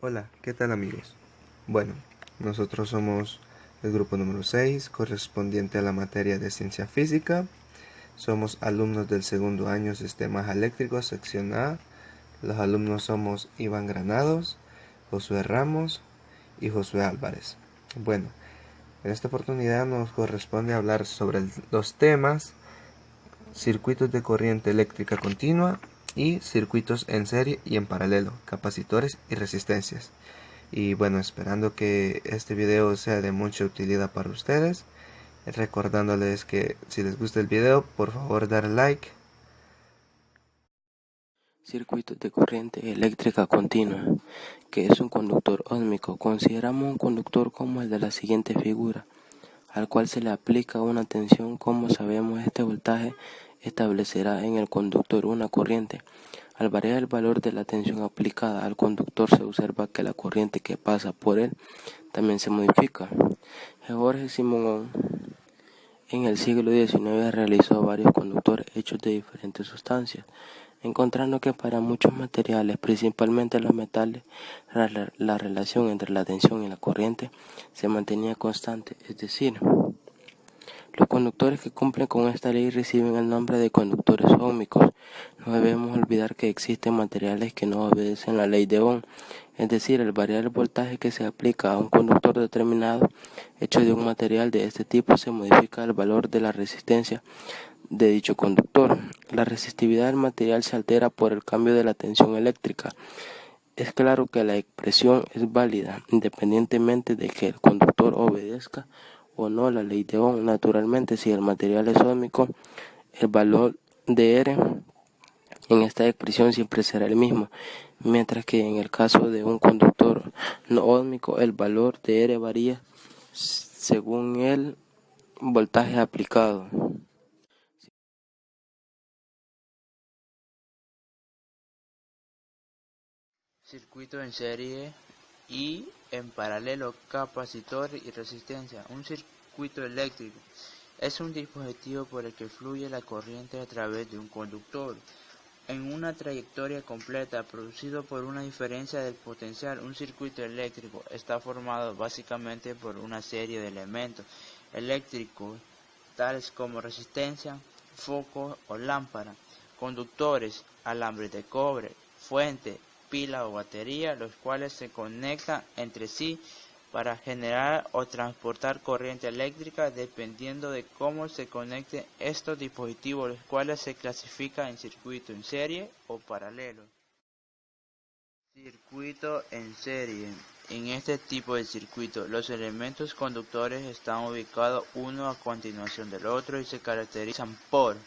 Hola, ¿qué tal amigos? Bueno, nosotros somos el grupo número 6, correspondiente a la materia de ciencia física. Somos alumnos del segundo año Sistemas Eléctricos, sección A. Los alumnos somos Iván Granados, Josué Ramos y Josué Álvarez. Bueno, en esta oportunidad nos corresponde hablar sobre los temas circuitos de corriente eléctrica continua y circuitos en serie y en paralelo, capacitores y resistencias. Y bueno, esperando que este video sea de mucha utilidad para ustedes, recordándoles que si les gusta el video, por favor dar like. Circuitos de corriente eléctrica continua, que es un conductor ósmico. Consideramos un conductor como el de la siguiente figura, al cual se le aplica una tensión. Como sabemos, este voltaje establecerá en el conductor una corriente. Al variar el valor de la tensión aplicada al conductor, se observa que la corriente que pasa por él también se modifica. George Simonov en el siglo XIX realizó varios conductores hechos de diferentes sustancias, encontrando que para muchos materiales, principalmente los metales, la relación entre la tensión y la corriente se mantenía constante, es decir, los conductores que cumplen con esta ley reciben el nombre de conductores óhmicos. No debemos olvidar que existen materiales que no obedecen la ley de Ohm, es decir, al variar el voltaje que se aplica a un conductor determinado hecho de un material de este tipo, se modifica el valor de la resistencia de dicho conductor. La resistividad del material se altera por el cambio de la tensión eléctrica. Es claro que la expresión es válida, independientemente de que el conductor obedezca o no la ley de Ohm. Naturalmente, si el material es óhmico, el valor de R en esta expresión siempre será el mismo, mientras que en el caso de un conductor no óhmico, el valor de R varía según el voltaje aplicado. Circuito en serie y en paralelo, capacitor y resistencia. Un circuito eléctrico es un dispositivo por el que fluye la corriente a través de un conductor en una trayectoria completa, producido por una diferencia del potencial. Un circuito eléctrico está formado básicamente por una serie de elementos eléctricos tales como resistencia, foco o lámpara, conductores, alambres de cobre, fuente, pila o batería, los cuales se conectan entre sí para generar o transportar corriente eléctrica dependiendo de cómo se conecten estos dispositivos, los cuales se clasifican en circuito en serie o paralelo. Circuito en serie. En este tipo de circuito, los elementos conductores están ubicados uno a continuación del otro y se caracterizan por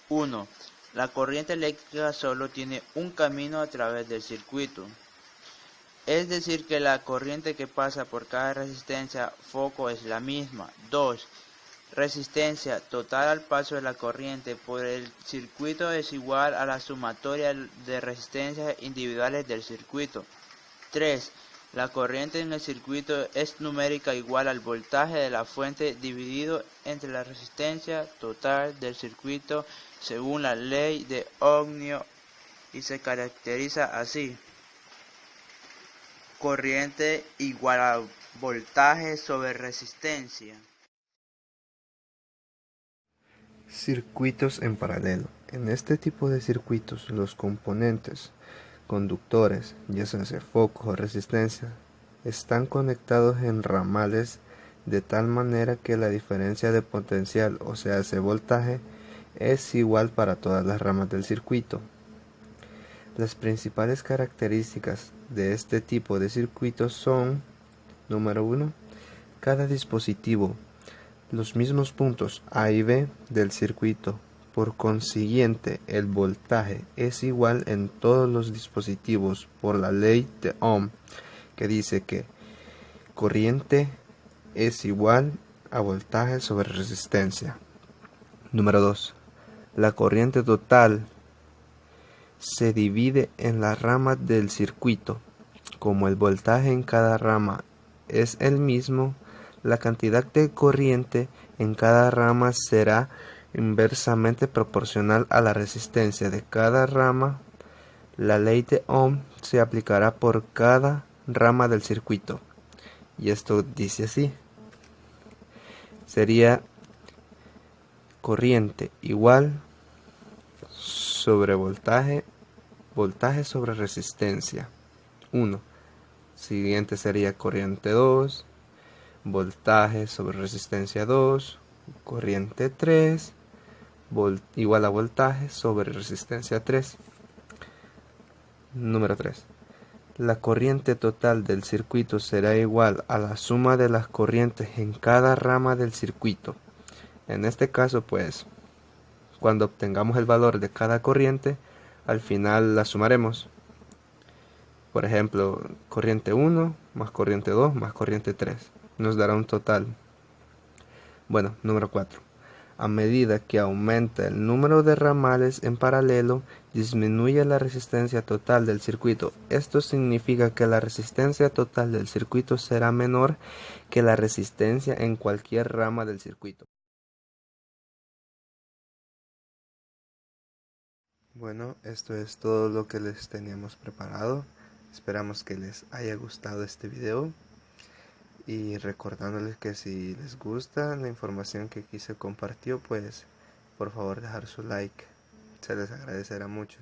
1. La corriente eléctrica solo tiene un camino a través del circuito. Es decir, que la corriente que pasa por cada resistencia foco es la misma. 2. Resistencia total al paso de la corriente por el circuito es igual a la sumatoria de resistencias individuales del circuito. 3. La corriente en el circuito es numérica igual al voltaje de la fuente dividido entre la resistencia total del circuito según la ley de Ohm y se caracteriza así. Corriente igual a voltaje sobre resistencia. Circuitos en paralelo. En este tipo de circuitos, los componentes conductores, ya sea focos o resistencia, están conectados en ramales de tal manera que la diferencia de potencial, o sea, ese voltaje, es igual para todas las ramas del circuito. Las principales características de este tipo de circuitos son: número 1. Cada dispositivo, los mismos puntos A y B del circuito. Por consiguiente, el voltaje es igual en todos los dispositivos por la ley de Ohm, que dice que corriente es igual a voltaje sobre resistencia. Número 2. La corriente total se divide en las ramas del circuito. Como el voltaje en cada rama es el mismo, la cantidad de corriente en cada rama será inversamente proporcional a la resistencia de cada rama. La ley de Ohm se aplicará por cada rama del circuito. Y esto dice así. Sería corriente igual sobre voltaje sobre resistencia 1. Siguiente sería corriente 2, voltaje sobre resistencia 2, corriente 3, igual a voltaje sobre resistencia 3. Número 3. La corriente total del circuito será igual a la suma de las corrientes en cada rama del circuito. En este caso, pues, cuando obtengamos el valor de cada corriente, al final la sumaremos. Por ejemplo, corriente 1 más corriente 2 más corriente 3 nos dará un total. Bueno, número 4. A medida que aumenta el número de ramales en paralelo, disminuye la resistencia total del circuito. Esto significa que la resistencia total del circuito será menor que la resistencia en cualquier rama del circuito. Bueno, esto es todo lo que les teníamos preparado. Esperamos que les haya gustado este video. Y recordándoles que si les gusta la información que aquí se compartió, pues por favor dejar su like. Se les agradecerá mucho.